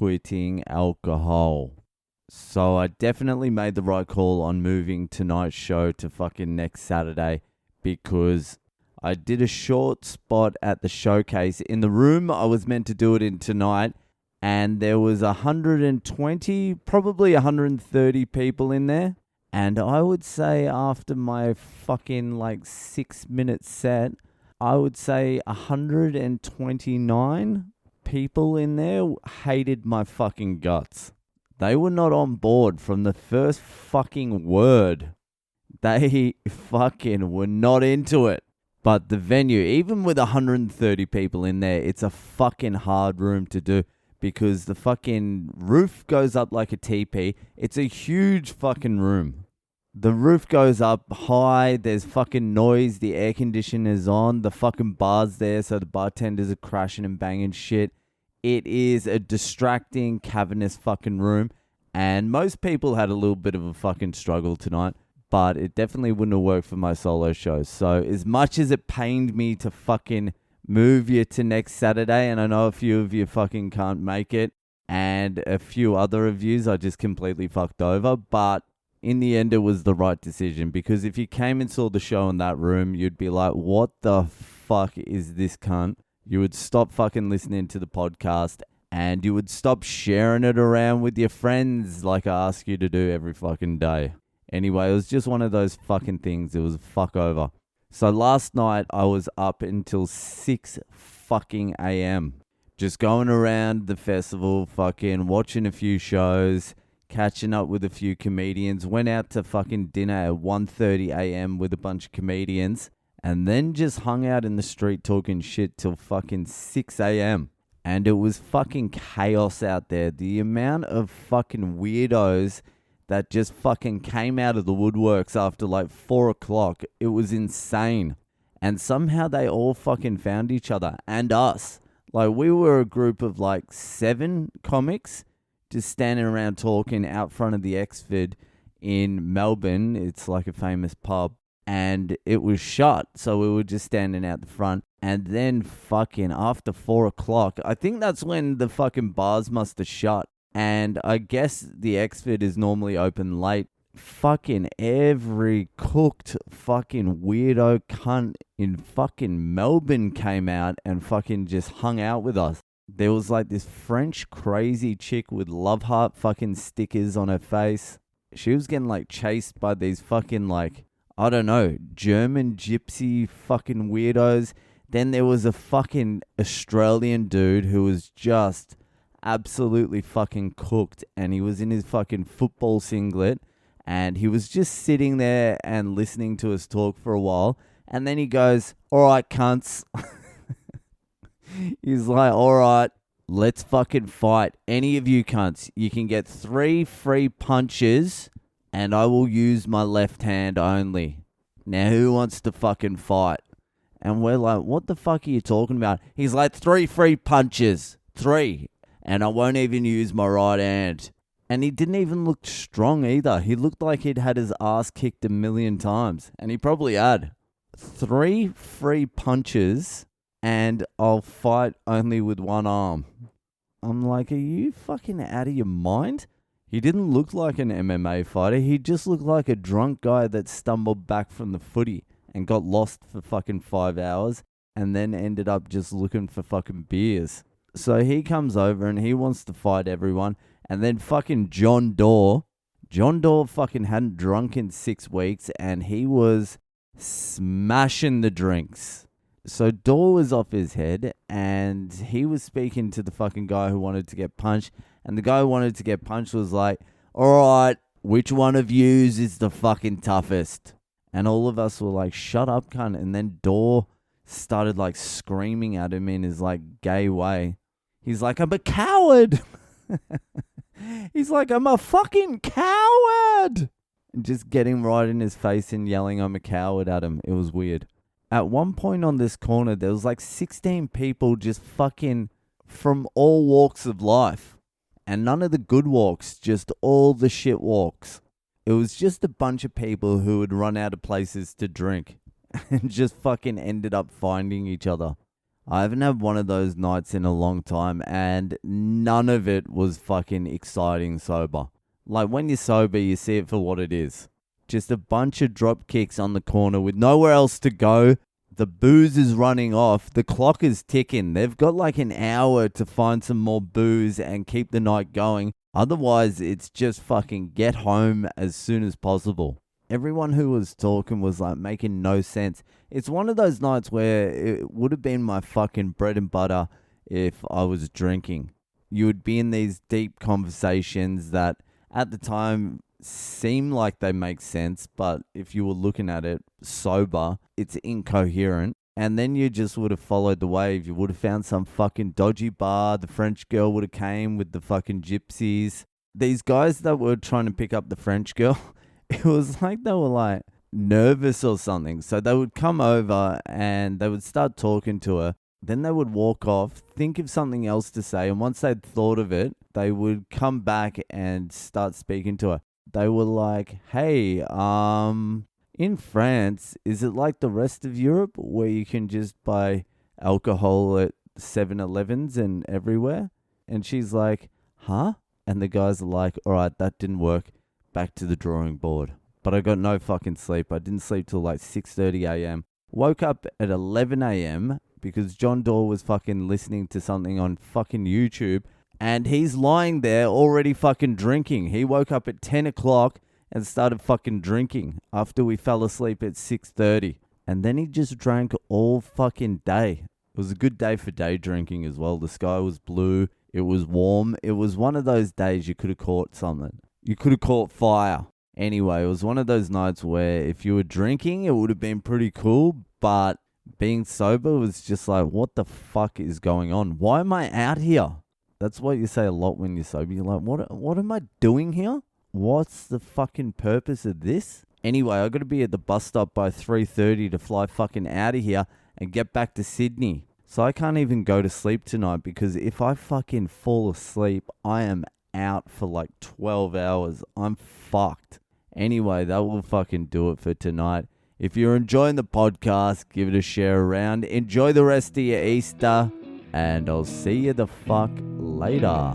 quitting alcohol. So I definitely made the right call on moving tonight's show to fucking next Saturday, because I did a short spot at the showcase in the room I was meant to do it in tonight, and there was 120, probably 130 people in there. And I would say after my fucking 6-minute set, I would say 129 people in there hated my fucking guts. They were not on board from the first fucking word. They fucking were not into it. But the venue, even with 130 people in there, it's a fucking hard room to do, because the fucking roof goes up like a teepee. It's a huge fucking room. The roof goes up high, there's fucking noise, the air conditioner's on, the fucking bar's there, so the bartenders are crashing and banging shit. It is a distracting, cavernous fucking room, and most people had a little bit of a fucking struggle tonight, but it definitely wouldn't have worked for my solo show. So as much as it pained me to fucking move you to next Saturday, and I know a few of you fucking can't make it, and a few other of yous I just completely fucked over, but in the end it was the right decision, because if you came and saw the show in that room, you'd be like, what the fuck is this cunt? You would stop fucking listening to the podcast, and you would stop sharing it around with your friends like I ask you to do every fucking day. Anyway, it was just one of those fucking things. It was a fuck over. So last night I was up until 6 fucking a.m. just going around the festival, fucking watching a few shows, catching up with a few comedians. Went out to fucking dinner at 1:30 a.m. with a bunch of comedians, and then just hung out in the street talking shit till fucking 6 a.m. And it was fucking chaos out there. The amount of fucking weirdos that just fucking came out of the woodworks after 4 o'clock, it was insane. And somehow they all fucking found each other and us. We were a group of 7 comics just standing around talking out front of the Exford in Melbourne. It's like a famous pub. And it was shut, so we were just standing out the front. And then fucking after 4 o'clock, I think that's when the fucking bars must have shut. And I guess the Exford is normally open late. Fucking every cooked fucking weirdo cunt in fucking Melbourne came out and fucking just hung out with us. There was this French crazy chick with love heart fucking stickers on her face. She was getting chased by these fucking I don't know, German gypsy fucking weirdos. Then there was a fucking Australian dude who was just absolutely fucking cooked, and he was in his fucking football singlet, and he was just sitting there and listening to us talk for a while, and then he goes, all right, cunts. He's like, all right, let's fucking fight. Any of you cunts, you can get 3 free punches, and I will use my left hand only. Now, who wants to fucking fight? And we're like, what the fuck are you talking about? He's like, 3 free punches. 3. And I won't even use my right hand. And he didn't even look strong either. He looked like he'd had his ass kicked a million times. And he probably had. 3 free punches, and I'll fight only with one arm. I'm like, are you fucking out of your mind? He didn't look like an MMA fighter. He just looked like a drunk guy that stumbled back from the footy and got lost for fucking 5 hours and then ended up just looking for fucking beers. So he comes over and he wants to fight everyone. And then fucking John Doe fucking hadn't drunk in 6 weeks, and he was smashing the drinks. So Doe was off his head, and he was speaking to the fucking guy who wanted to get punched. And the guy who wanted to get punched was like, all right, which one of yous is the fucking toughest? And all of us were like, shut up, cunt. And then Doe started screaming at him in his gay way. He's like, I'm a coward. He's like, I'm a fucking coward. And just getting right in his face and yelling, I'm a coward at him. It was weird. At one point on this corner, there was 16 people just fucking from all walks of life. And none of the good walks, just all the shit walks. It was just a bunch of people who had run out of places to drink and just fucking ended up finding each other. I haven't had one of those nights in a long time, and none of it was fucking exciting sober. Like, when you're sober, you see it for what it is. Just a bunch of drop kicks on the corner with nowhere else to go. The booze is running off. The clock is ticking. They've got like an hour to find some more booze and keep the night going. Otherwise, it's just fucking get home as soon as possible. Everyone who was talking was like making no sense. It's one of those nights where it would have been my fucking bread and butter if I was drinking. You would be in these deep conversations that at the time seem like they make sense, but if you were looking at it sober, it's incoherent. And then you just would have followed the wave. You would have found some fucking dodgy bar. The French girl would have came with the fucking gypsies. These guys that were trying to pick up the French girl, it was like they were like nervous or something. So they would come over and they would start talking to her. Then they would walk off, think of something else to say. And once they'd thought of it, they would come back and start speaking to her. They were like, hey, in France, is it like the rest of Europe where you can just buy alcohol at 7-Elevens and everywhere? And she's like, huh? And the guys are like, all right, that didn't work. Back to the drawing board. But I got no fucking sleep. I didn't sleep till like 6:30 a.m. Woke up at 11 a.m. because John Doe was fucking listening to something on fucking YouTube. And he's lying there already fucking drinking. He woke up at 10 o'clock and started fucking drinking after we fell asleep at 6:30. And then he just drank all fucking day. It was a good day for day drinking as well. The sky was blue. It was warm. It was one of those days you could have caught something. You could have caught fire. Anyway, it was one of those nights where if you were drinking, it would have been pretty cool. But being sober was just like, what the fuck is going on? Why am I out here? That's what you say a lot when you're sober. You're like, what am I doing here? What's the fucking purpose of this? Anyway, I got to be at the bus stop by 3:30 to fly fucking out of here and get back to Sydney. So I can't even go to sleep tonight because if I fucking fall asleep, I am out for like 12 hours. I'm fucked. Anyway, that will fucking do it for tonight. If you're enjoying the podcast, give it a share around. Enjoy the rest of your Easter. And I'll see you the fuck later.